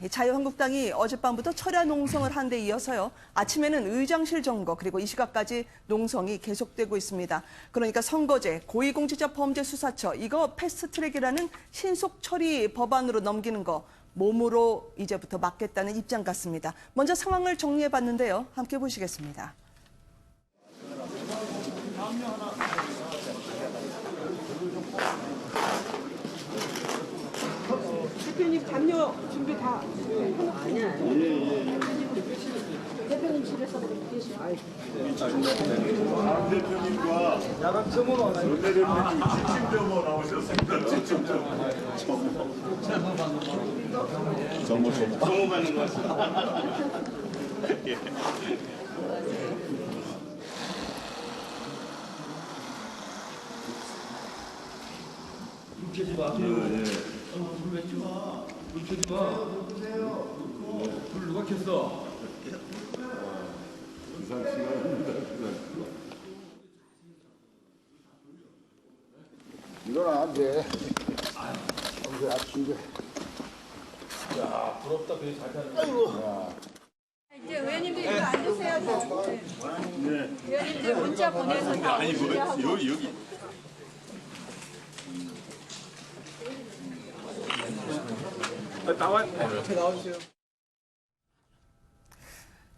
자유한국당이 어젯밤부터 철야 농성을 한 데 이어서요. 아침에는 의장실 점거 그리고 이 시각까지 농성이 계속되고 있습니다. 그러니까 선거제, 고위공직자범죄수사처 이거 패스트트랙이라는 신속 처리 법안으로 넘기는 거 몸으로 이제부터 막겠다는 입장 같습니다. 먼저 상황을 정리해봤는데요. 함께 보시겠습니다. 대표님 담요 준비 다 해놓고 대표님실에서 계시죠. 박 대표님과 전 대표님이 집중적으로 나오셨습니다. 정모 받는 것 같습니다. 켜지 마. 불 켜지 마. 불 켜지 마. 불 누가 켰어? 일어나 안 돼. 오늘 아침에. 야, 부럽다. 그래 잘 타는 거. 아이고. 이제 의원님들 이거 앉으세요. 네. 의원님들 문자 보내서 다 오시하고. 여기.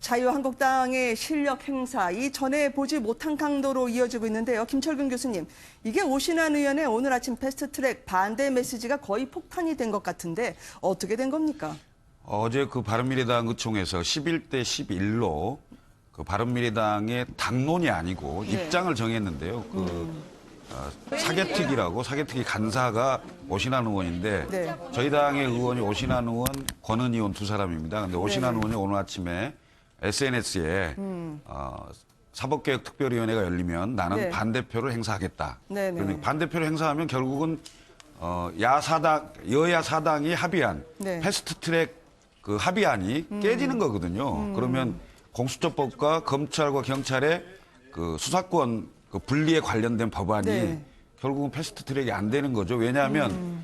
자유한국당의 실력 행사, 이전에 보지 못한 강도로 이어지고 있는데요. 김철근 교수님, 이게 오신환 의원의 오늘 아침 패스트트랙 반대 메시지가 거의 폭탄이 된 것 같은데 어떻게 된 겁니까? 어제 그 바른미래당 의총에서 11대 11로 그 바른미래당의 당론이 아니고 네. 입장을 정했는데요. 사개특위라고 사개특위 간사가 오신환 의원인데 네. 저희 당의 의원이 오신환 의원, 권은희 의원 두 사람입니다. 근데 오신환 네. 의원이 오늘 아침에 SNS에 사법개혁특별위원회가 열리면 나는 네. 반대표를 행사하겠다. 네, 네. 그러니까 반대표를 행사하면 결국은 여야 사당이 합의한 네. 패스트트랙 그 합의안이 깨지는 거거든요. 그러면 공수처법과 검찰과 경찰의 그 수사권 그 분리에 관련된 법안이 네. 결국은 패스트트랙이 안 되는 거죠. 왜냐하면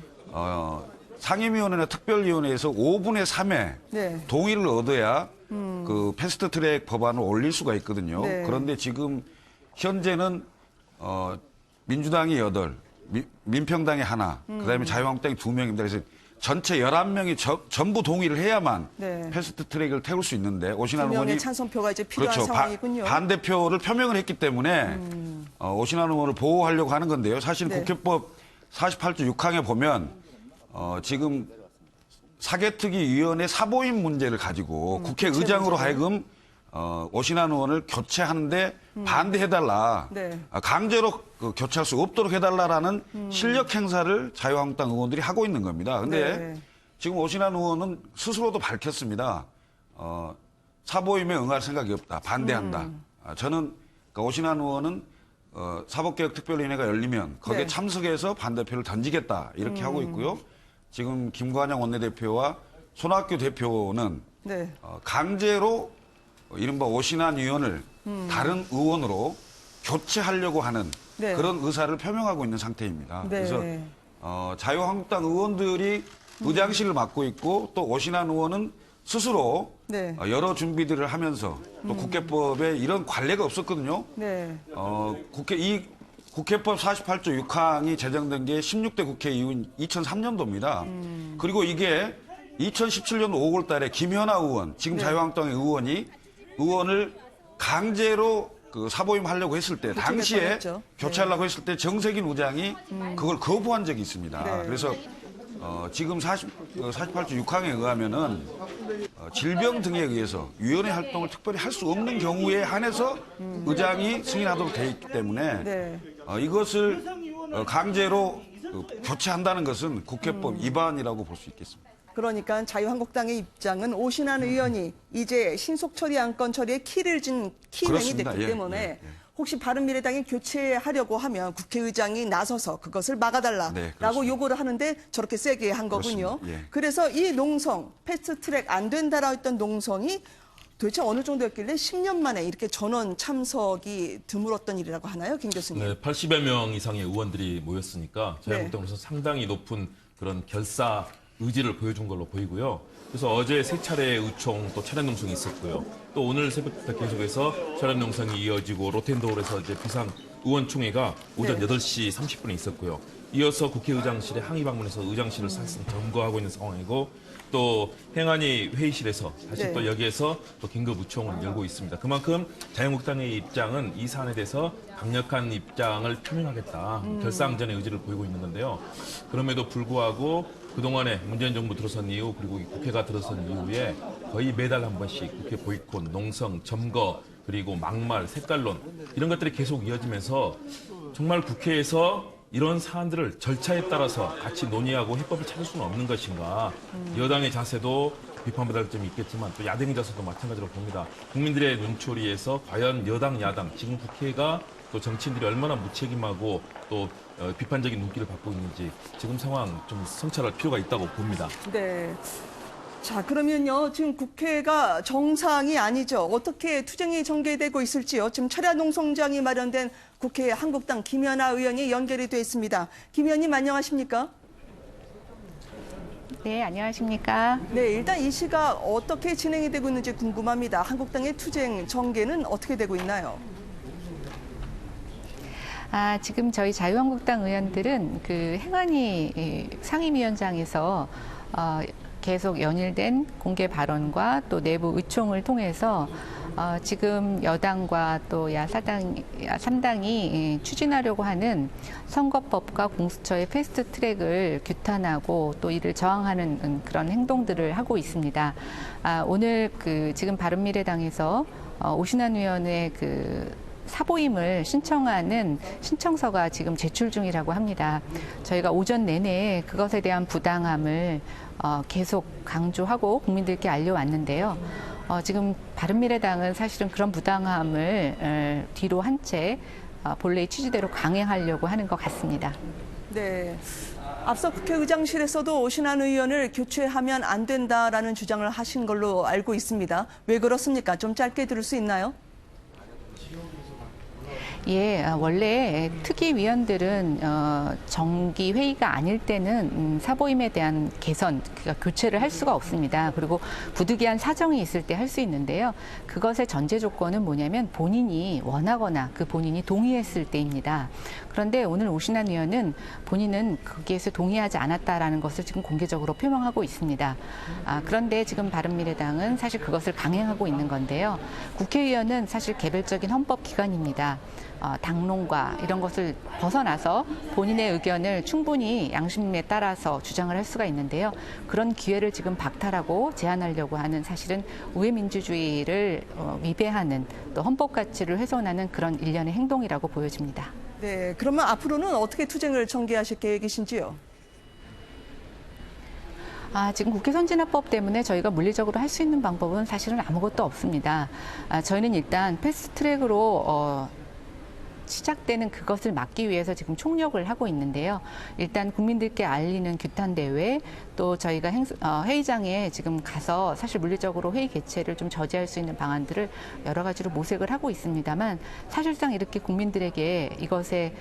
상임위원회나 특별위원회에서 5분의 3의 네. 동의를 얻어야 그 패스트트랙 법안을 올릴 수가 있거든요. 네. 그런데 지금 현재는 민주당이 8, 민평당이 하나, 그다음에 자유한국당이 2명입니다. 그래서 전체 11명이 전부 동의를 해야만 네. 패스트트랙을 태울 수 있는데 오신환 2명의 의원이 찬성표가 이제 필요한 그렇죠. 상황이군요. 반대표를 표명을 했기 때문에 오신환 의원을 보호하려고 하는 건데요. 사실 네. 국회법 48조 6항에 보면 지금 사개특위위원회 사보임 문제를 가지고 국회의장으로 하여금 오신환 의원을 교체하는데 반대해달라. 네. 강제로 교체할 수 없도록 해달라라는 실력 행사를 자유한국당 의원들이 하고 있는 겁니다. 근데 네. 지금 오신환 의원은 스스로도 밝혔습니다. 사보임에 응할 생각이 없다. 반대한다. 저는 그러니까 오신환 의원은 사법개혁특별위원회가 열리면 거기에 네. 참석해서 반대표를 던지겠다. 이렇게 하고 있고요. 지금 김관영 원내대표와 손학규 대표는 네. 강제로 이른바 오신환 의원을 다른 의원으로 교체하려고 하는 네. 그런 의사를 표명하고 있는 상태입니다. 네. 그래서 자유한국당 의원들이 의장실을 맡고 있고 또 오신환 의원은 스스로 네. 여러 준비들을 하면서 또 국회법에 이런 관례가 없었거든요. 네. 국회법 48조 6항이 제정된 게 16대 국회 이후인 2003년도입니다. 그리고 이게 2017년 5월 달에 김현아 의원, 지금 네. 자유한국당의 의원을 강제로 그 사보임 하려고 했을 때, 당시에 뻔했죠. 교체하려고 했을 때 정세균 의장이 그걸 거부한 적이 있습니다. 네. 그래서 지금 48조 6항에 의하면은 질병 등에 의해서 위원회 활동을 특별히 할 수 없는 경우에 한해서 의장이 승인하도록 되어 있기 때문에 네. 이것을 강제로 교체한다는 것은 국회법 위반이라고 볼 수 있겠습니다. 그러니까 자유한국당의 입장은 오신환 의원이 이제 신속 처리 안건 처리에 키를 진 키맨이 그렇습니다. 됐기 예, 때문에 예, 예. 혹시 바른미래당이 교체하려고 하면 국회의장이 나서서 그것을 막아달라라고 네, 그렇습니다. 요구를 하는데 저렇게 세게 한 거군요. 그렇습니다. 예. 그래서 이 농성, 패스트트랙 안 된다라고 했던 농성이 도대체 어느 정도였길래 10년 만에 이렇게 전원 참석이 드물었던 일이라고 하나요, 김 교수님? 네, 80여 명 이상의 의원들이 모였으니까 네. 자유한국당으로서 상당히 높은 그런 결사 의지를 보여준 걸로 보이고요. 그래서 어제 3차례 의총 또 차량 농성이 있었고요. 또 오늘 새벽부터 계속해서 차량 농성이 이어지고 로텐더홀에서 이제 비상 의원총회가 오전 네. 8시 30분에 있었고요. 이어서 국회의장실에 항의 방문해서 의장실을 사실상 점거하고 있는 상황이고 또 행안위 회의실에서 다시 네. 또 여기에서 또 긴급 의총을 열고 있습니다. 그만큼 자유한국당의 입장은 이 사안에 대해서 강력한 입장을 표명하겠다. 결사항전의 의지를 보이고 있는 건데요. 그럼에도 불구하고 그동안에 문재인 정부 들어선 이후 그리고 이 국회가 들어선 이후에 거의 매달 한 번씩 국회 보이콧, 농성, 점거 그리고 막말, 색깔론 이런 것들이 계속 이어지면서 정말 국회에서 이런 사안들을 절차에 따라서 같이 논의하고 해법을 찾을 수는 없는 것인가. 여당의 자세도 비판받을 점이 있겠지만 또 야당의 자세도 마찬가지로 봅니다. 국민들의 눈초리에서 과연 여당, 야당, 지금 국회가 또 정치인들이 얼마나 무책임하고 또 비판적인 눈길을 받고 있는지 지금 상황 좀 성찰할 필요가 있다고 봅니다. 네. 자, 그러면요. 지금 국회가 정상이 아니죠. 어떻게 투쟁이 전개되고 있을지요. 지금 철야농성장이 마련된 국회 한국당 김연아 의원이 연결이 돼 있습니다. 김 의원님 안녕하십니까? 네, 안녕하십니까? 네, 일단 이 시각 어떻게 진행이 되고 있는지 궁금합니다. 한국당의 투쟁 전개는 어떻게 되고 있나요? 지금 저희 자유한국당 의원들은 그 행안위 상임위원장에서 계속 연일된 공개 발언과 또 내부 의총을 통해서 지금 여당과 또 야3당이 추진하려고 하는 선거법과 공수처의 패스트 트랙을 규탄하고 또 이를 저항하는 그런 행동들을 하고 있습니다. 오늘 지금 바른미래당에서 오신환 의원의 사보임을 신청하는 신청서가 지금 제출 중이라고 합니다. 저희가 오전 내내 그것에 대한 부당함을 계속 강조하고 국민들께 알려왔는데요. 지금 바른미래당은 사실은 그런 부당함을 뒤로 한 채 본래의 취지대로 강행하려고 하는 것 같습니다. 네. 앞서 국회의장실에서도 오신환 의원을 교체하면 안 된다라는 주장을 하신 걸로 알고 있습니다. 왜 그렇습니까? 좀 짧게 들을 수 있나요? 예, 원래 특위위원들은 정기 회의가 아닐 때는 사보임에 대한 개선, 그러니까 교체를 할 수가 없습니다. 그리고 부득이한 사정이 있을 때 할 수 있는데요. 그것의 전제 조건은 뭐냐면 본인이 원하거나 그 본인이 동의했을 때입니다. 그런데 오늘 오신환 의원은 본인은 거기에서 동의하지 않았다라는 것을 지금 공개적으로 표명하고 있습니다. 그런데 지금 바른미래당은 사실 그것을 강행하고 있는 건데요. 국회의원은 사실 개별적인 헌법기관입니다. 당론과 이런 것을 벗어나서 본인의 의견을 충분히 양심에 따라서 주장을 할 수가 있는데요. 그런 기회를 지금 박탈하고 제한하려고 하는 사실은 우회민주주의를 위배하는 또 헌법 가치를 훼손하는 그런 일련의 행동이라고 보여집니다. 네, 그러면 앞으로는 어떻게 투쟁을 전개하실 계획이신지요? 지금 국회 선진화법 때문에 저희가 물리적으로 할 수 있는 방법은 사실은 아무것도 없습니다. 저희는 일단 패스트트랙으로 시작되는 그것을 막기 위해서 지금 총력을 하고 있는데요. 일단 국민들께 알리는 규탄대회, 또 저희가 회의장에 지금 가서 사실 물리적으로 회의 개최를 좀 저지할 수 있는 방안들을 여러 가지로 모색을 하고 있습니다만 사실상 이렇게 국민들에게 이것의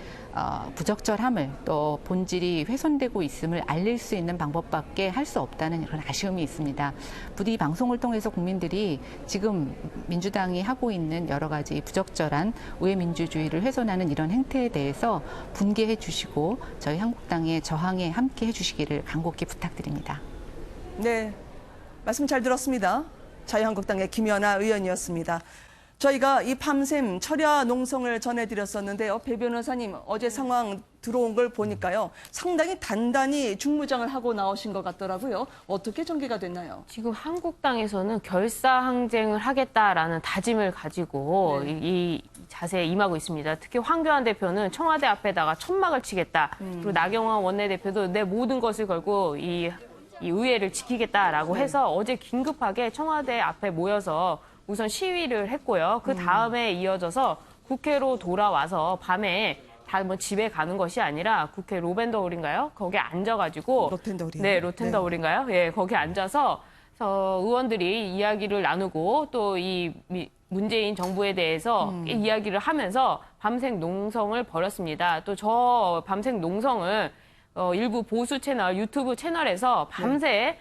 부적절함을 또 본질이 훼손되고 있음을 알릴 수 있는 방법밖에 할 수 없다는 그런 아쉬움이 있습니다. 부디 이 방송을 통해서 국민들이 지금 민주당이 하고 있는 여러 가지 부적절한 우회민주주의를 훼손하는 이런 행태에 대해서 분개해 주시고 저희 한국당의 저항에 함께 해 주시기를 간곡히 부탁드립니다. 네, 말씀 잘 들었습니다. 자유한국당의 김연아 의원이었습니다. 저희가 이 밤샘 철야 농성을 전해드렸었는데요. 배 변호사님, 어제 상황 들어온 걸 보니까요. 상당히 단단히 중무장을 하고 나오신 것 같더라고요. 어떻게 전개가 됐나요? 지금 한국당에서는 결사항쟁을 하겠다라는 다짐을 가지고 이 자세에 임하고 있습니다. 특히 황교안 대표는 청와대 앞에다가 천막을 치겠다. 그리고 나경원 원내대표도 내 모든 것을 걸고 이 의회를 지키겠다라고 해서 어제 긴급하게 청와대 앞에 모여서 우선 시위를 했고요. 그 다음에 이어져서 국회로 돌아와서 밤에 다 뭐 집에 가는 것이 아니라 국회 로벤더홀인가요? 거기에 앉아가지고 로텐더홀이요? 네, 로텐더홀인가요? 예, 거기 앉아서 의원들이 이야기를 나누고 또 이 문재인 정부에 대해서 이야기를 하면서 밤샘 농성을 벌였습니다. 또 저 밤샘 농성을 일부 보수 채널, 유튜브 채널에서 밤새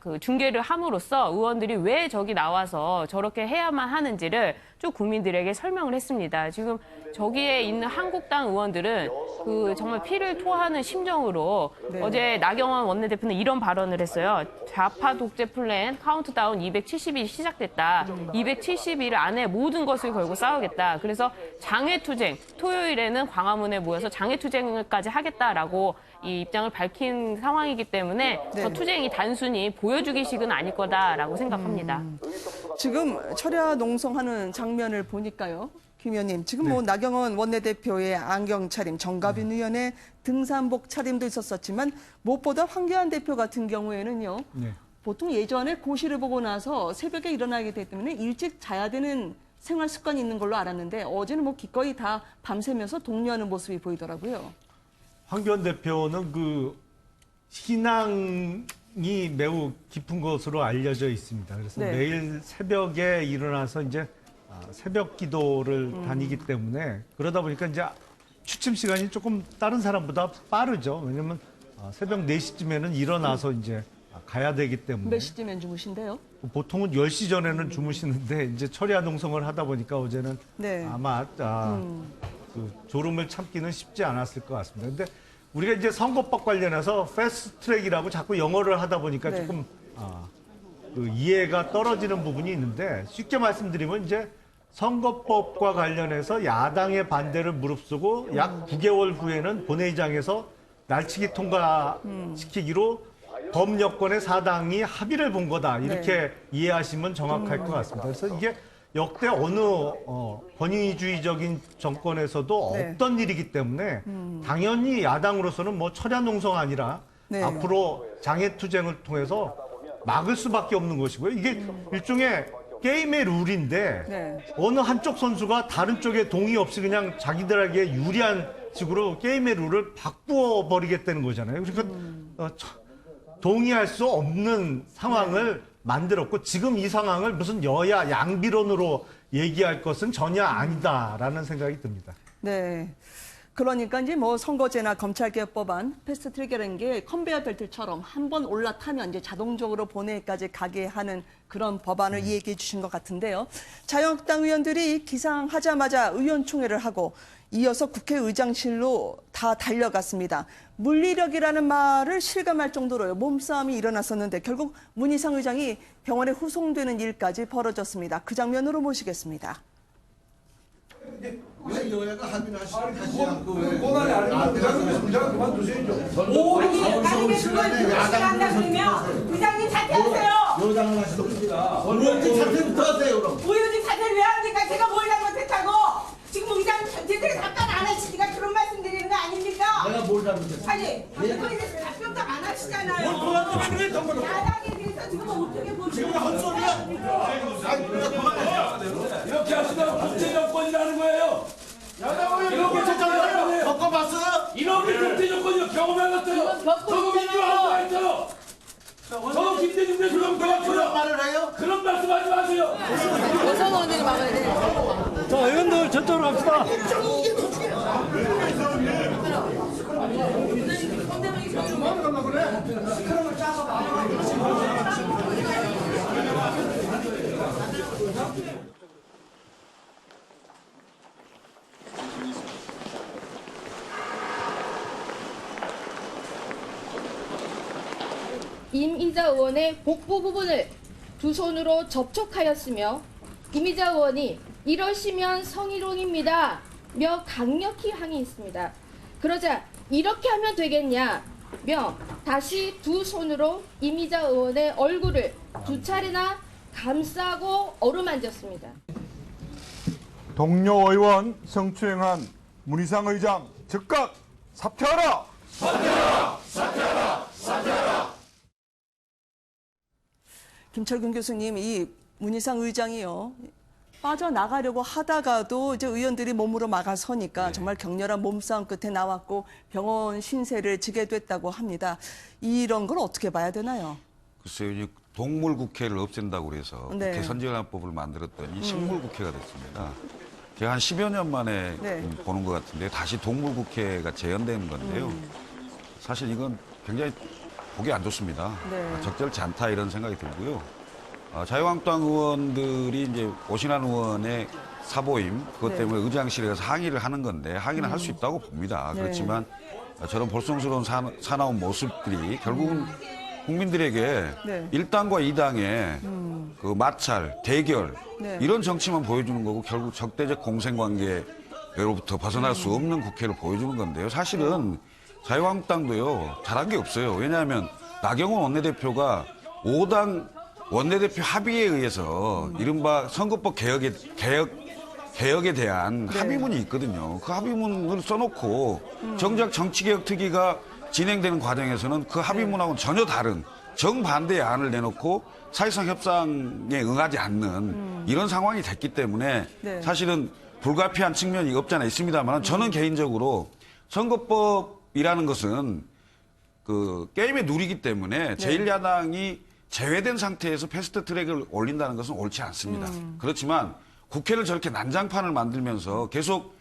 그 중계를 함으로써 의원들이 왜 저기 나와서 저렇게 해야만 하는지를 쭉 국민들에게 설명을 했습니다. 지금 저기에 있는 한국당 의원들은 그 정말 피를 토하는 심정으로 어제 나경원 원내대표는 이런 발언을 했어요. 좌파 독재 플랜 카운트다운 270일 시작됐다. 270일 안에 모든 것을 걸고 싸우겠다. 그래서 장외투쟁, 토요일에는 광화문에 모여서 장외투쟁까지 하겠다라고 이 입장을 밝힌 상황이기 때문에 저 투쟁이 단순히 보여주기식은 아닐 거다라고 생각합니다. 지금 철야 농성하는 장면을 보니까요. 김 의원님, 지금 뭐 나경원 원내대표의 안경 차림, 정가빈 의원의 등산복 차림도 있었었지만 무엇보다 황교안 대표 같은 경우에는요. 보통 예전에 고시를 보고 나서 새벽에 일어나게 되기 때문에 일찍 자야 되는 생활 습관이 있는 걸로 알았는데 어제는 뭐 기꺼이 다 밤새면서 독려하는 모습이 보이더라고요. 황교안 대표는 그 신앙이 매우 깊은 것으로 알려져 있습니다. 그래서 매일 새벽에 일어나서 이제 새벽 기도를 다니기 때문에 그러다 보니까 이제 취침 시간이 조금 다른 사람보다 빠르죠. 왜냐면 새벽 4시쯤에는 일어나서 이제 가야 되기 때문에. 몇 시쯤엔 주무신대요? 보통은 10시 전에는 주무시는데 이제 철야 농성을 하다 보니까 어제는 아마 그 졸음을 참기는 쉽지 않았을 것 같습니다. 근데 우리가 이제 선거법 관련해서 패스트 트랙이라고 자꾸 영어를 하다 보니까 조금 그 이해가 떨어지는 부분이 있는데 쉽게 말씀드리면 이제 선거법과 관련해서 야당의 반대를 무릅쓰고 약 9개월 후에는 본회의장에서 날치기 통과시키기로 범여권의 사당이 합의를 본 거다. 이렇게 이해하시면 정확할 것 같습니다. 그래서 이게 역대 어느 권위주의적인 정권에서도 없던 일이기 때문에 당연히 야당으로서는 뭐 철야농성 아니라 앞으로 장애투쟁을 통해서 막을 수밖에 없는 것이고요. 이게 일종의 게임의 룰인데 어느 한쪽 선수가 다른 쪽에 동의 없이 그냥 자기들에게 유리한 식으로 게임의 룰을 바꾸어 버리겠다는 거잖아요. 그러니까 동의할 수 없는 상황을 만들었고 지금 이 상황을 무슨 여야 양비론으로 얘기할 것은 전혀 아니다라는 생각이 듭니다. 네. 그러니까 이제 뭐 선거제나 검찰개혁 법안 패스트트랙이라는 게 컨베이어 벨트처럼 한번 올라타면 이제 자동적으로 본회의까지 가게 하는 그런 법안을 이야기해 주신 것 같은데요. 자유한국당 의원들이 기상하자마자 의원총회를 하고 이어서 국회의장실로 다 달려갔습니다. 물리력이라는 말을 실감할 정도로 몸싸움이 일어났었는데 결국 문희상 의장이 병원에 후송되는 일까지 벌어졌습니다. 그 장면으로 모시겠습니다. 왜 여야가 합의를 하지 않고 왜 권한이 아니면 의장님 그만두세요. 아니 그걸 한다 그러면 의장님 사퇴하세요. 여당을 하시는 겁니다. 의원직 사퇴부터 하세요 그럼. 의원직 사퇴를 왜 합니까? 제가 뭘 잘못했다고. 지금 의장 제대로 답변 안 하시니까 그런 말씀 드리는 거 아닙니까? 내가 뭘 잘못했어? 아니 답변에 대해서 답변도 안 하시잖아요. 뭘 야당에 대해서 지금 어떻게 보시는 지금 헛소리야? 이렇게 하시면 독재 정권이라는 거예요. 이렇게 정권이라는 겪어봤어요? 이렇게 독재 정권이요. 경험해봤어요. 저거 민주화한 거 했어요. 저거 김대중 대통령 그런 그런 말을 해요? 그런 말씀하지 마세요. 어떤 원인을 막아야 돼? 자, 의원들 저쪽으로 갑시다. 임이자 의원의 복부 부분을 두 손으로 접촉하였으며 임이자 의원이 이러시면 성희롱입니다 며 강력히 항의했습니다. 그러자 이렇게 하면 되겠냐며 다시 두 손으로 임이자 의원의 얼굴을 두 차례나 감싸고 어루만졌습니다. 동료 의원 성추행한 문희상 의장 즉각 사퇴하라! 사퇴하라! 사퇴하라! 사퇴하라! 김철근 교수님, 이 문희상 의장이요. 빠져나가려고 하다가도 이제 의원들이 몸으로 막아서니까 정말 격렬한 몸싸움 끝에 나왔고 병원 신세를 지게 됐다고 합니다. 이런 걸 어떻게 봐야 되나요? 글쎄요, 이제 동물국회를 없앤다고 그래서 국회 선진화법을 만들었더니 식물국회가 됐습니다. 제가 한 10여 년 만에 보는 것 같은데 다시 동물국회가 재현되는 건데요. 사실 이건 굉장히 보기 안 좋습니다. 네. 적절치 않다 이런 생각이 들고요. 자유한국당 의원들이 이제 오신환 의원의 사보임 그것 네. 때문에 의장실에 가서 항의를 하는 건데 항의는 할 수 있다고 봅니다. 네. 그렇지만 저런 볼썽스러운 사나운 모습들이 결국은 국민들에게 네. 1당과 2당의 그 마찰, 대결 네. 이런 정치만 보여주는 거고 결국 적대적 공생관계로부터 벗어날 수 없는 국회를 보여주는 건데요. 사실은 자유한국당도요 잘한 게 없어요. 왜냐하면 나경원 원내대표가 5당 원내대표 합의에 의해서 이른바 선거법 개혁에 대한 네. 합의문이 있거든요. 그 합의문을 써놓고 정작 정치개혁 특위가 진행되는 과정에서는 그 합의문하고는 전혀 다른 정반대의 안을 내놓고 사실상 협상에 응하지 않는 이런 상황이 됐기 때문에 네. 사실은 불가피한 측면이 없지 않아 있습니다만 저는 개인적으로 선거법이라는 것은 그 게임의 룰이기 때문에 제1야당이 제외된 상태에서 패스트 트랙을 올린다는 것은 옳지 않습니다. 그렇지만 국회를 저렇게 난장판을 만들면서 계속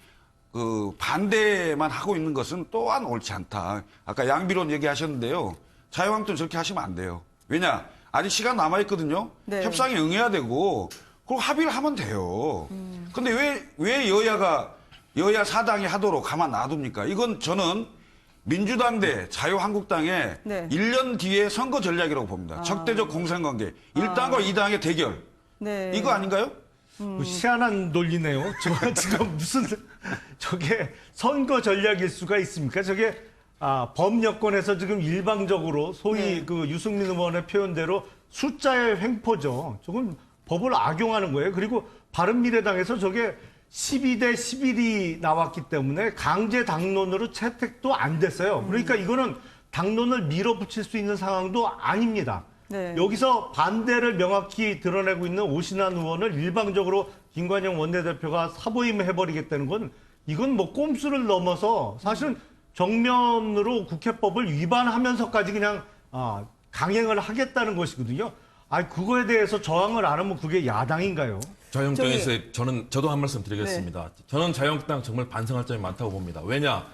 그 반대만 하고 있는 것은 또한 옳지 않다. 아까 양비론 얘기하셨는데요. 자유한국당 저렇게 하시면 안 돼요. 왜냐? 아직 시간 남아있거든요. 네. 협상에 응해야 되고 그리고 합의를 하면 돼요. 근데 왜 여야 사당이 하도록 가만 놔둡니까? 이건 저는 민주당 대 자유한국당의 네. 1년 뒤에 선거 전략이라고 봅니다. 적대적 공생관계. 1당과 2당의 대결. 네. 이거 아닌가요? 희한한 논리네요. 저 지금 무슨 저게 선거 전략일 수가 있습니까? 저게 범 여권에서 지금 일방적으로 소위 네. 그 유승민 의원의 표현대로 숫자의 횡포죠. 저건 법을 악용하는 거예요. 그리고 바른미래당에서 저게 12대 11이 나왔기 때문에 강제 당론으로 채택도 안 됐어요. 그러니까 이거는 당론을 밀어붙일 수 있는 상황도 아닙니다. 네. 여기서 반대를 명확히 드러내고 있는 오신환 의원을 일방적으로 김관영 원내대표가 사보임해버리겠다는 건 이건 뭐 꼼수를 넘어서 사실은 정면으로 국회법을 위반하면서까지 그냥 강행을 하겠다는 것이거든요. 그거에 대해서 저항을 안 하면 그게 야당인가요? 자유한국당에서 저도 한 말씀 드리겠습니다. 저는 자유한국당 정말 반성할 점이 많다고 봅니다. 왜냐?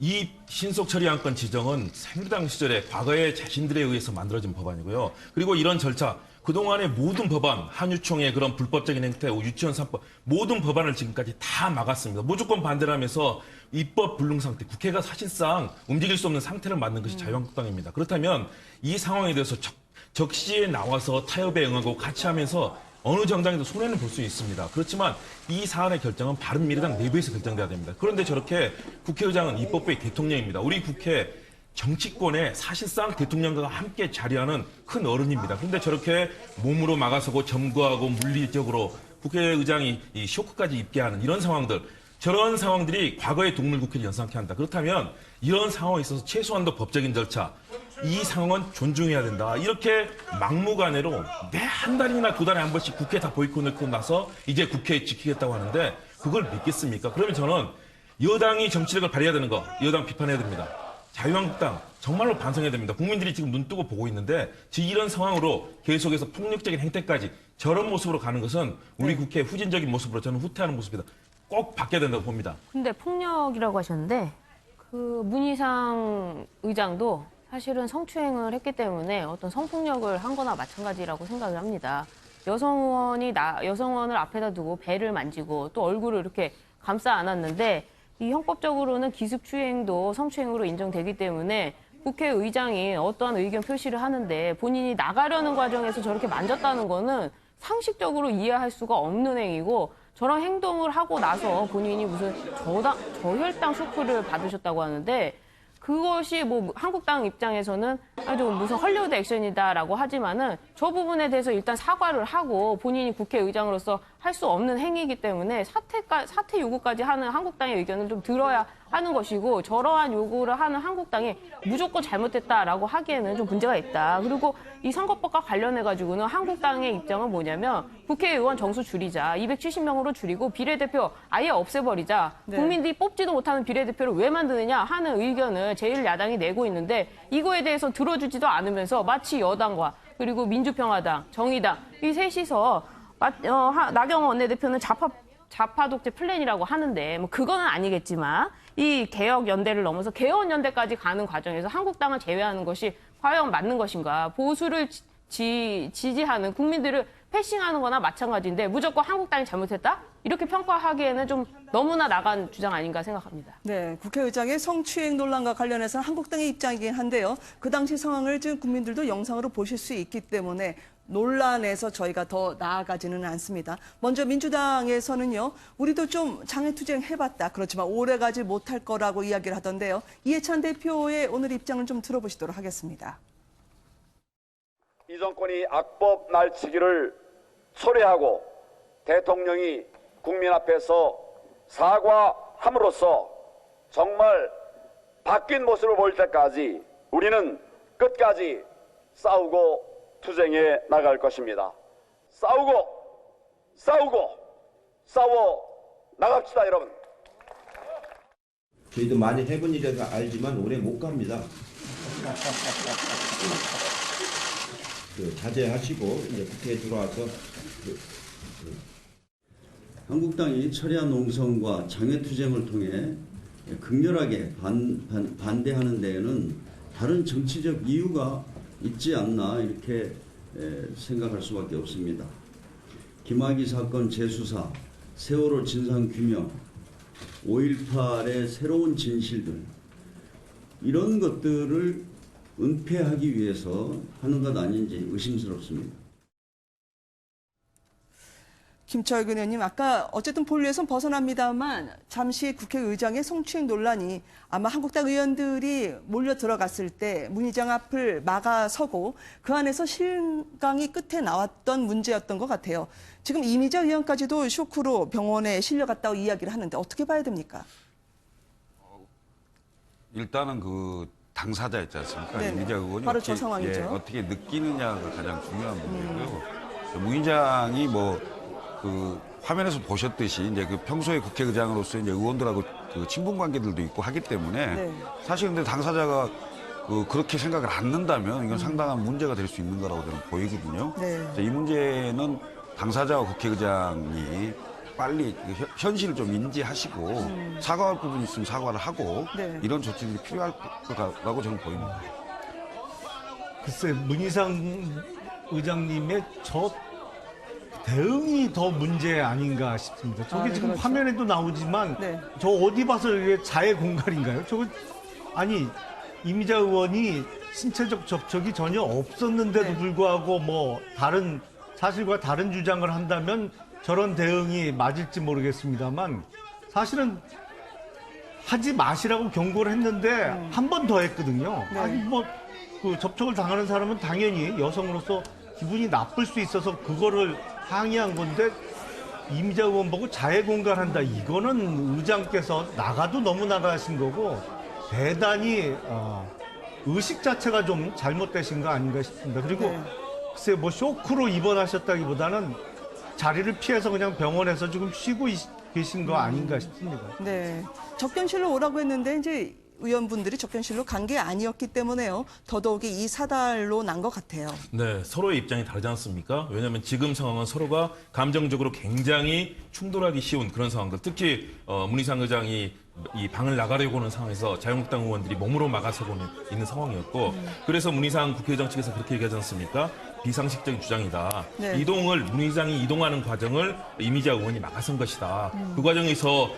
이 신속 처리 안건 지정은 새누리당 시절에 과거에 자신들에 의해서 만들어진 법안이고요. 그리고 이런 절차, 그동안의 모든 법안, 한유총의 그런 불법적인 행태, 유치원 3법, 모든 법안을 지금까지 다 막았습니다. 무조건 반대를 하면서 입법 불능 상태, 국회가 사실상 움직일 수 없는 상태를 만든 것이 자유한국당입니다. 그렇다면 이 상황에 대해서 적시에 나와서 타협에 응하고 같이 하면서 어느 정당에도 손해는 볼 수 있습니다. 그렇지만 이 사안의 결정은 바른미래당 내부에서 결정돼야 됩니다. 그런데 저렇게 국회의장은 입법부의 대통령입니다. 우리 국회 정치권에 사실상 대통령과 함께 자리하는 큰 어른입니다. 그런데 저렇게 몸으로 막아서고 점거하고 물리적으로 국회의장이 이 쇼크까지 입게 하는 이런 상황들, 저런 상황들이 과거의 동물국회를 연상케 한다. 그렇다면 이런 상황에 있어서 최소한도 법적인 절차, 이 상황은 존중해야 된다. 이렇게 막무가내로 매 한 달이나 두 달에 한 번씩 국회 다 보이콧을 고 나서 이제 국회에 지키겠다고 하는데 그걸 믿겠습니까? 그러면 저는 여당이 정치력을 발휘해야 되는 거, 여당 비판해야 됩니다. 자유한국당 정말로 반성해야 됩니다. 국민들이 지금 눈 뜨고 보고 있는데 지금 이런 상황으로 계속해서 폭력적인 행태까지 저런 모습으로 가는 것은 우리 국회 후진적인 모습으로 저는 후퇴하는 모습이다. 꼭 바뀌어야 된다고 봅니다. 근데 폭력이라고 하셨는데 그 문희상 의장도 사실은 성추행을 했기 때문에 어떤 성폭력을 한 거나 마찬가지라고 생각을 합니다. 여성원을 앞에다 두고 배를 만지고 또 얼굴을 이렇게 감싸 안았는데 이 형법적으로는 기습추행도 성추행으로 인정되기 때문에 국회의장이 어떠한 의견 표시를 하는데 본인이 나가려는 과정에서 저렇게 만졌다는 거는 상식적으로 이해할 수가 없는 행위고 저런 행동을 하고 나서 본인이 무슨 저혈당 쇼크를 받으셨다고 하는데 그것이 뭐 한국당 입장에서는 아주 무슨 헐리우드 액션이다라고 하지만은 저 부분에 대해서 일단 사과를 하고 본인이 국회의장으로서 할 수 없는 행위이기 때문에 사퇴 요구까지 하는 한국당의 의견을 좀 들어야 하는 것이고 저러한 요구를 하는 한국당이 무조건 잘못됐다라고 하기에는 좀 문제가 있다. 그리고 이 선거법과 관련해가지고는 한국당의 입장은 뭐냐면 국회의원 정수 줄이자. 270명으로 줄이고 비례대표 아예 없애버리자. 네. 국민들이 뽑지도 못하는 비례대표를 왜 만드느냐 하는 의견을 제1야당이 내고 있는데 이거에 대해서 들어주지도 않으면서 마치 여당과 그리고 민주평화당, 정의당 이 셋이서 나경원 원내대표는 좌파 독재 플랜이라고 하는데 뭐 그거는 아니겠지만 이 개혁 연대를 넘어서 개헌 연대까지 가는 과정에서 한국당을 제외하는 것이 과연 맞는 것인가? 보수를 지지하는 국민들을 패싱하는 거나 마찬가지인데 무조건 한국당이 잘못했다? 이렇게 평가하기에는 좀 너무나 나간 주장 아닌가 생각합니다. 네, 국회의장의 성추행 논란과 관련해서는 한국당의 입장이긴 한데요. 그 당시 상황을 지금 국민들도 영상으로 보실 수 있기 때문에 논란에서 저희가 더 나아가지는 않습니다. 먼저 민주당에서는요, 우리도 좀 장애투쟁 해봤다. 그렇지만 오래가지 못할 거라고 이야기를 하던데요. 이해찬 대표의 오늘 입장을 좀 들어보시도록 하겠습니다. 이 정권이 악법 날치기를 초래하고 대통령이 국민 앞에서 사과함으로써 정말 바뀐 모습을 보일 때까지 우리는 끝까지 싸우고 투쟁해 나갈 것입니다. 싸워 나갑시다, 여러분. 저희도 많이 해본 일이라 알지만 오래 못 갑니다. 자제하시고 이제 국회에 들어와서 한국당이 철야 농성과 장애투쟁을 통해 극렬하게 반대하는 데에는 다른 정치적 이유가 있지 않나 이렇게 생각할 수밖에 없습니다. 김학의 사건 재수사, 세월호 진상규명, 5.18의 새로운 진실들 이런 것들을 은폐하기 위해서 하는 것 아닌지 의심스럽습니다. 김철근 의원님, 아까 어쨌든 본류에선 벗어납니다만 잠시 국회의장의 성추행 논란이 아마 한국당 의원들이 몰려 들어갔을 때 문의장 앞을 막아서고 그 안에서 실강이 끝에 나왔던 문제였던 것 같아요. 지금 이미자 의원까지도 쇼크로 병원에 실려갔다고 이야기를 하는데 어떻게 봐야 됩니까? 일단은 그 당사자 있지 않습니까? 네네. 이미자 의원이 바로 저 상황이죠. 어떻게 느끼느냐가 가장 중요한 문제고요. 문의장이 그 화면에서 보셨듯이 이제 그 평소에 국회의장으로서 이제 의원들하고 그 친분 관계들도 있고 하기 때문에 네. 사실 근데 당사자가 그렇게 생각을 않는다면 이건 상당한 문제가 될 수 있는 거라고 저는 보이거든요. 네. 이 문제는 당사자와 국회의장이 빨리 현실을 좀 인지하시고 사과할 부분이 있으면 사과를 하고 네. 이런 조치들이 필요할 거라고 저는 보입니다. 글쎄, 문희상 의장님의 저 대응이 더 문제 아닌가 싶습니다. 저게 네, 지금 그렇죠. 화면에도 나오지만 네. 저 어디 봐서 이게 자해 공갈인가요? 저거 아니 이미자 의원이 신체적 접촉이 전혀 없었는데도 네. 불구하고 뭐 다른 사실과 다른 주장을 한다면 저런 대응이 맞을지 모르겠습니다만 사실은 하지 마시라고 경고를 했는데 한 번 더 했거든요. 네. 아니 뭐 그 접촉을 당하는 사람은 당연히 여성으로서 기분이 나쁠 수 있어서 그거를 항의한 건데 이미자 의원 보고 자해 공갈한다. 이거는 의장께서 나가도 너무 나가신 거고 대단히 의식 자체가 좀 잘못되신 거 아닌가 싶습니다. 그리고 네. 글쎄 뭐 쇼크로 입원하셨다기보다는 자리를 피해서 그냥 병원에서 지금 쉬고 계신 거 아닌가 싶습니다. 네, 접견실로 오라고 했는데 이제 의원분들이 접견실로 간 게 아니었기 때문에요. 더더욱이 이 사달로 난 것 같아요. 네, 서로의 입장이 다르지 않습니까? 왜냐하면 지금 상황은 서로가 감정적으로 굉장히 충돌하기 쉬운 그런 상황들. 특히 문희상 의장이 이 방을 나가려고 하는 상황에서 자유한국당 의원들이 몸으로 막아서고 있는 상황이었고 그래서 문희상 국회의장 측에서 그렇게 얘기하지 않습니까? 비상식적인 주장이다. 네. 이동을 문 의장이 이동하는 과정을 이미자 의원이 막아선 것이다. 그 과정에서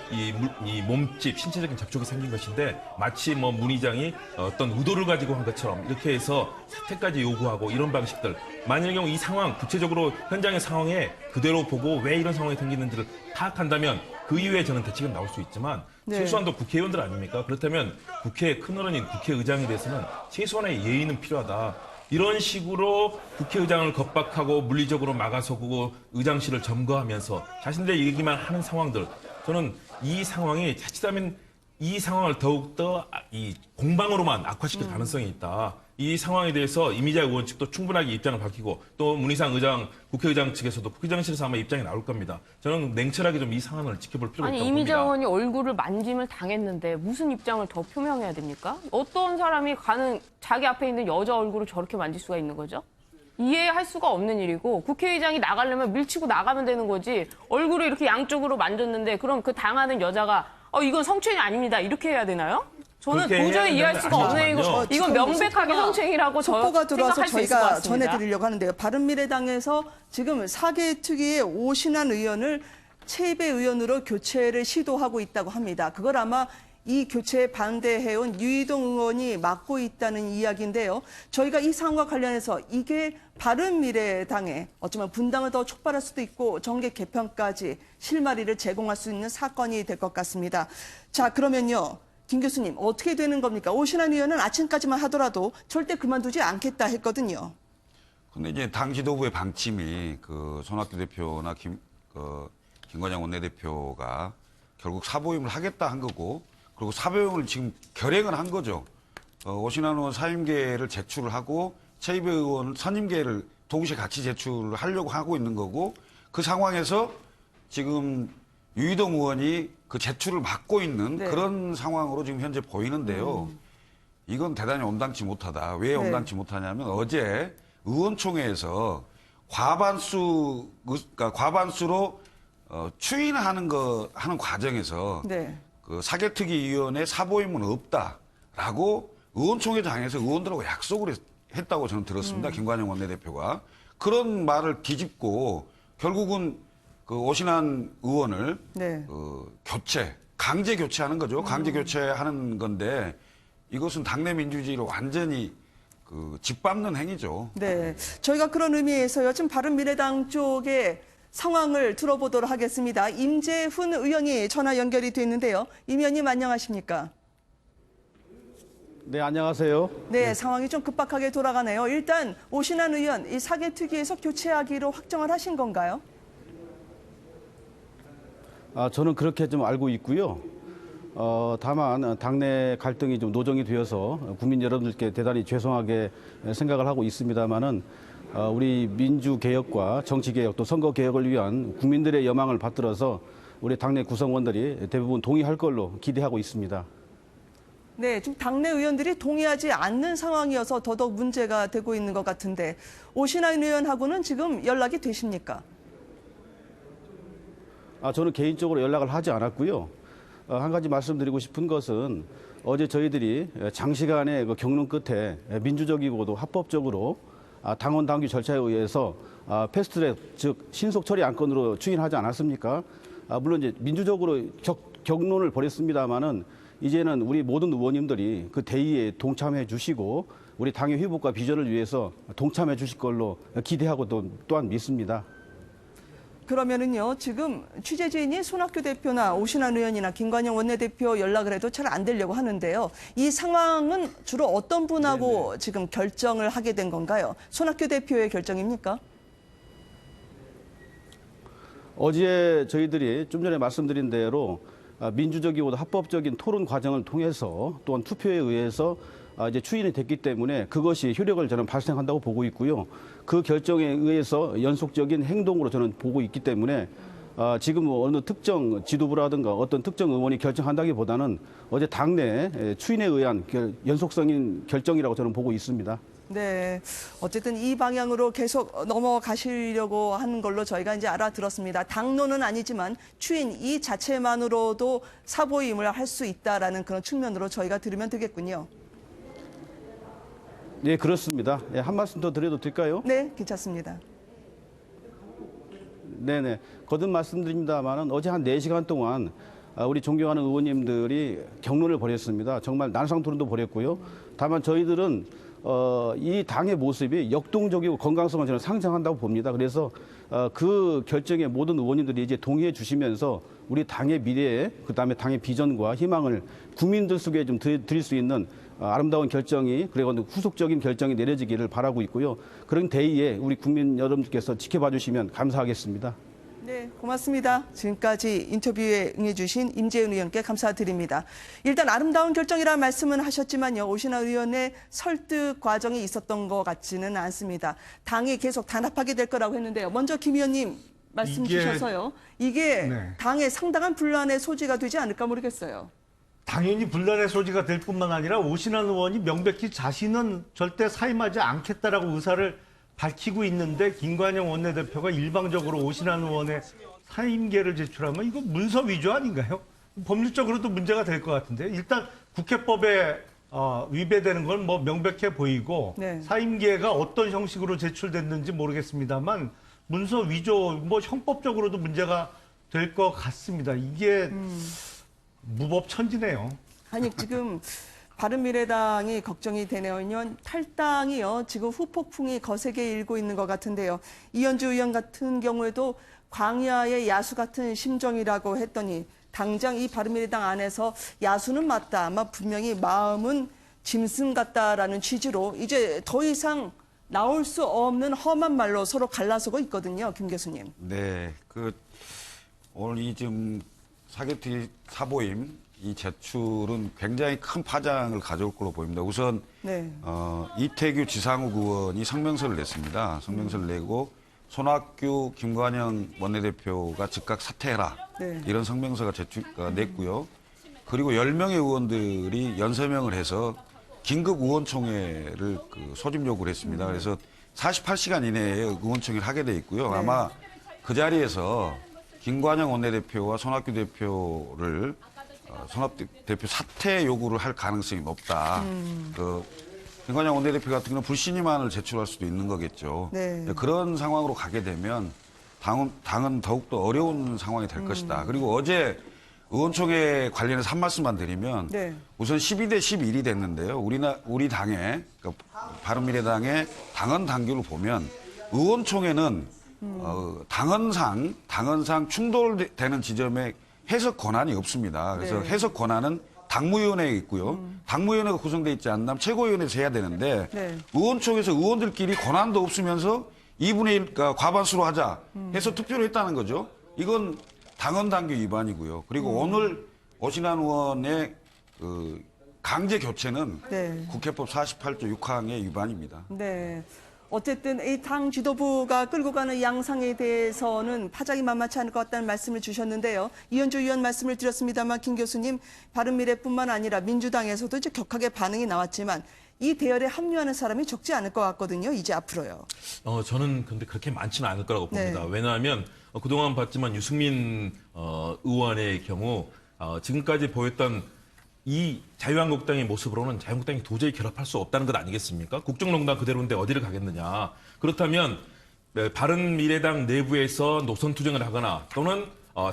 이 몸집, 신체적인 접촉이 생긴 것인데 마치 뭐 문 의장이 어떤 의도를 가지고 한 것처럼 이렇게 해서 사퇴까지 요구하고 이런 방식들. 만약의 경우 이 상황, 구체적으로 현장의 상황에 그대로 보고 왜 이런 상황이 생기는지를 파악한다면 그 이후에 저는 대책은 나올 수 있지만 네. 최소한도 국회의원들 아닙니까? 그렇다면 국회의 큰어른인 국회의장에 대해서는 최소한의 예의는 필요하다. 이런 식으로 국회의장을 겁박하고 물리적으로 막아서고 의장실을 점거하면서 자신들의 얘기만 하는 상황들. 저는 이 상황이 자칫하면 이 상황을 더욱더 이 공방으로만 악화시킬 가능성이 있다. 이 상황에 대해서 이미자 의원 측도 충분하게 입장을 밝히고 또 문희상 의장, 국회의장 측에서도 국회의장실에서 아마 입장이 나올 겁니다. 저는 냉철하게 좀 이 상황을 지켜볼 필요가 있다고 봅니다. 이미자 의원이 얼굴을 만짐을 당했는데 무슨 입장을 더 표명해야 됩니까? 어떤 사람이 자기 앞에 있는 여자 얼굴을 저렇게 만질 수가 있는 거죠? 이해할 수가 없는 일이고 국회의장이 나가려면 밀치고 나가면 되는 거지 얼굴을 이렇게 양쪽으로 만졌는데 그럼 그 당하는 여자가 이건 성추행이 아닙니다. 이렇게 해야 되나요? 저는 그렇게 도저히 해야 이해할 수가 되는데 없네요. 아니죠. 이건 명백하게 성추행이라고 속보가 들어와서 생각할 수 있을 것 저희가 같습니다. 전해드리려고 하는데요. 바른미래당에서 지금 사개특위의 오신환 의원을 체입의 의원으로 교체를 시도하고 있다고 합니다. 그걸 아마 이 교체에 반대해온 유이동 의원이 맡고 있다는 이야기인데요. 저희가 이 사안과 관련해서 이게 바른미래당에 어쩌면 분당을 더 촉발할 수도 있고 정계 개편까지 실마리를 제공할 수 있는 사건이 될 것 같습니다. 자, 그러면요. 김 교수님, 어떻게 되는 겁니까? 오신환 의원은 아침까지만 하더라도 절대 그만두지 않겠다 했거든요. 근데 이제 당 지도부의 방침이 그 손학규 대표나 김관영 원내대표가 결국 사보임을 하겠다 한 거고, 그리고 사보임을 지금 결행을 한 거죠. 오신환 의원 사임계를 제출을 하고 최이배 의원 선임계를 동시에 같이 제출을 하려고 하고 있는 거고, 그 상황에서 지금 유이동 의원이 그 제출을 막고 있는 그런 상황으로 지금 현재 보이는데요. 이건 대단히 온당치 못하다. 왜 온당치 못하냐면 어제 의원총회에서 과반수로 추인하는 하는 과정에서 그 사개특위위원회 사보임은 없다라고 의원총회장에서 의원들하고 약속을 했다고 저는 들었습니다. 김관영 원내대표가. 그런 말을 뒤집고 결국은 그 오신환 의원을 강제 교체하는 거죠. 강제 교체하는 건데 이것은 당내 민주주의를 완전히 짓밟는 행위죠. 네, 저희가 그런 의미에서요. 지금 바른미래당 쪽에 상황을 들어보도록 하겠습니다. 임재훈 의원이 전화 연결이 됐는데요. 임 의원님 안녕하십니까? 네, 안녕하세요. 네, 상황이 좀 급박하게 돌아가네요. 일단 오신환 의원, 이 사개특위에서 교체하기로 확정을 하신 건가요? 저는 그렇게 좀 알고 있고요. 다만 당내 갈등이 좀 노정이 되어서 국민 여러분들께 대단히 죄송하게 생각을 하고 있습니다만은 우리 민주개혁과 정치개혁 또 선거개혁을 위한 국민들의 여망을 받들어서 우리 당내 구성원들이 대부분 동의할 걸로 기대하고 있습니다. 네, 지금 당내 의원들이 동의하지 않는 상황이어서 더더욱 문제가 되고 있는 것 같은데 오신환 의원하고는 지금 연락이 되십니까? 저는 개인적으로 연락을 하지 않았고요. 한 가지 말씀드리고 싶은 것은 어제 저희들이 장시간의 그 경론 끝에 민주적이고도 합법적으로 당원 당규 절차에 의해서 패스트트랙 즉 신속 처리 안건으로 추인하지 않았습니까? 물론 이제 민주적으로 격론을 벌였습니다만은 이제는 우리 모든 의원님들이 그 대의에 동참해 주시고 우리 당의 회복과 비전을 위해서 동참해 주실 걸로 기대하고 또한 믿습니다. 그러면은요, 지금 취재진이 손학규 대표나 오신환 의원이나 김관영 원내대표 연락을 해도 잘 안 되려고 하는데요. 이 상황은 주로 어떤 분하고 지금 결정을 하게 된 건가요? 손학규 대표의 결정입니까? 어제 저희들이 좀 전에 말씀드린 대로 민주적이고 합법적인 토론 과정을 통해서 또한 투표에 의해서 이제 추인이 됐기 때문에 그것이 효력을 저는 발생한다고 보고 있고요. 그 결정에 의해서 연속적인 행동으로 저는 보고 있기 때문에 지금 어느 특정 지도부라든가 어떤 특정 의원이 결정한다기보다는 어제 당내 추인에 의한 연속적인 결정이라고 저는 보고 있습니다. 네, 어쨌든 이 방향으로 계속 넘어가시려고 하는 걸로 저희가 이제 알아들었습니다. 당론은 아니지만 추인 이 자체만으로도 사보임을 할 수 있다라는 그런 측면으로 저희가 들으면 되겠군요. 네, 그렇습니다. 한 말씀 더 드려도 될까요? 네, 괜찮습니다. 네네. 거듭 말씀드립니다만은 어제 한 4시간 동안 우리 존경하는 의원님들이 격론을 벌였습니다. 정말 난상 토론도 벌였고요. 다만 저희들은 이 당의 모습이 역동적이고 건강성을 저는 상정한다고 봅니다. 그래서 그 결정에 모든 의원님들이 이제 동의해 주시면서 우리 당의 미래에 그다음에 당의 비전과 희망을 국민들 속에 좀 드릴 수 있는 아름다운 결정이 그리고 후속적인 결정이 내려지기를 바라고 있고요. 그런 대의에 우리 국민 여러분들께서 지켜봐 주시면 감사하겠습니다. 네, 고맙습니다. 지금까지 인터뷰에 응해주신 임재훈 의원께 감사드립니다. 일단 아름다운 결정이라는 말씀은 하셨지만요. 오신환 의원의 설득 과정이 있었던 것 같지는 않습니다. 당이 계속 단합하게 될 거라고 했는데요. 먼저 김 의원님 말씀 주셔서요. 이게 당의 상당한 분란의 소지가 되지 않을까 모르겠어요. 당연히 분란의 소지가 될 뿐만 아니라 오신환 의원이 명백히 자신은 절대 사임하지 않겠다라고 의사를 밝히고 있는데 김관영 원내대표가 일방적으로 오신환 의원의 사임계를 제출하면 이거 문서 위조 아닌가요? 법률적으로도 문제가 될 것 같은데 일단 국회법에 위배되는 건 뭐 명백해 보이고 네. 사임계가 어떤 형식으로 제출됐는지 모르겠습니다만 문서 위조 뭐 형법적으로도 문제가 될 것 같습니다. 이게 무법천지네요. 아니 지금 바른미래당이 걱정이 되네요. 탈당이요. 지금 후폭풍이 거세게 일고 있는 것 같은데요. 이현주 의원 같은 경우에도 광야의 야수 같은 심정이라고 했더니 당장 이 바른미래당 안에서 야수는 맞다. 아마 분명히 마음은 짐승 같다라는 취지로 이제 더 이상 나올 수 없는 험한 말로 서로 갈라서고 있거든요. 김 교수님. 네, 오늘 이 지금 사개특위 사보임 이 제출은 굉장히 큰 파장을 가져올 걸로 보입니다. 우선 네. 이태규 지상욱 의원이 성명서를 냈습니다. 성명서를 내고 손학규, 김관영 원내대표가 즉각 사퇴해라. 네. 이런 성명서가 냈고요. 그리고 10명의 의원들이 연서명을 해서 긴급 의원총회를 소집 요구를 했습니다. 그래서 48시간 이내에 의원총회를 하게 돼 있고요. 네. 아마 그 자리에서 김관영 원내대표와 손학규 대표를 손학규 대표 사퇴 요구를 할 가능성이 높다. 김관영 원내대표 같은 경우는 불신임안을 제출할 수도 있는 거겠죠. 네. 그런 상황으로 가게 되면 당은 더욱더 어려운 상황이 될 것이다. 그리고 어제 의원총회 관련해서 한 말씀만 드리면 네. 우선 12대 11이 됐는데요. 우리 당의 바른미래당의 당헌 당규를 보면 의원총회는 당헌상 충돌되는 지점에 해석 권한이 없습니다. 그래서 네. 해석 권한은 당무위원회에 있고요. 당무위원회가 구성돼 있지 않나면 최고위원회에서 해야 되는데 네. 의원총회에서 의원들끼리 권한도 없으면서 2분의 1 과반수로 하자 해서 투표를 했다는 거죠. 이건 당헌 당규 위반이고요. 그리고 오늘 오신환 의원의 강제 교체는 네. 국회법 48조 6항의 위반입니다. 네. 어쨌든 이 당 지도부가 끌고 가는 양상에 대해서는 파장이 만만치 않을 것 같다는 말씀을 주셨는데요. 이현주 의원 말씀을 드렸습니다만 김 교수님, 바른미래뿐만 아니라 민주당에서도 이제 격하게 반응이 나왔지만 이 대열에 합류하는 사람이 적지 않을 것 같거든요. 이제 앞으로요. 저는 근데 그렇게 많지는 않을 거라고 봅니다. 네. 왜냐하면 그동안 봤지만 유승민 의원의 경우 지금까지 보였던 이 자유한국당의 모습으로는 자유한국당이 도저히 결합할 수 없다는 것 아니겠습니까? 국정농단 그대로인데 어디를 가겠느냐. 그렇다면 바른미래당 내부에서 노선 투쟁을 하거나 또는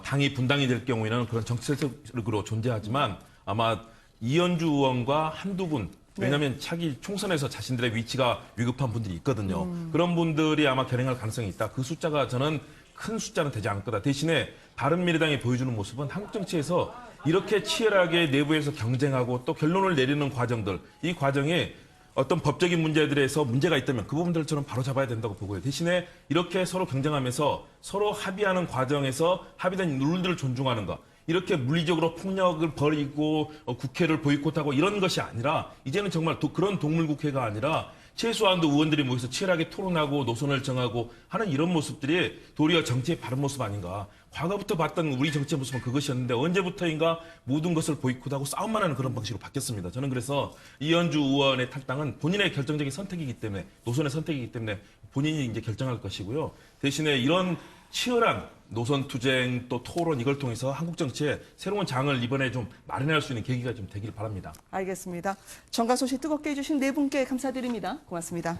당이 분당이 될 경우에는 그런 정치적으로 존재하지만 아마 이현주 의원과 한두 분, 왜냐하면 차기 총선에서 자신들의 위치가 위급한 분들이 있거든요. 그런 분들이 아마 결행할 가능성이 있다. 그 숫자가 저는 큰 숫자는 되지 않을 거다. 대신에 바른미래당이 보여주는 모습은 한국 정치에서 이렇게 치열하게 내부에서 경쟁하고 또 결론을 내리는 과정들, 이 과정에 어떤 법적인 문제들에서 문제가 있다면 그 부분들을 저는 바로 잡아야 된다고 보고요. 대신에 이렇게 서로 경쟁하면서 서로 합의하는 과정에서 합의된 룰들을 존중하는 것. 이렇게 물리적으로 폭력을 벌이고 국회를 보이콧하고 이런 것이 아니라 이제는 정말 그런 동물국회가 아니라 최소한도 의원들이 모여서 치열하게 토론하고 노선을 정하고 하는 이런 모습들이 도리어 정치의 바른 모습 아닌가. 과거부터 봤던 우리 정치의 모습은 그것이었는데 언제부터인가 모든 것을 보이콧하고 싸움만 하는 그런 방식으로 바뀌었습니다. 저는 그래서 이현주 의원의 탈당은 본인의 결정적인 선택이기 때문에 노선의 선택이기 때문에 본인이 이제 결정할 것이고요. 대신에 이런 치열한 노선 투쟁 또 토론 이걸 통해서 한국 정치에 새로운 장을 이번에 좀 마련할 수 있는 계기가 좀 되길 바랍니다. 알겠습니다. 정가 소식 뜨겁게 해주신 네 분께 감사드립니다. 고맙습니다.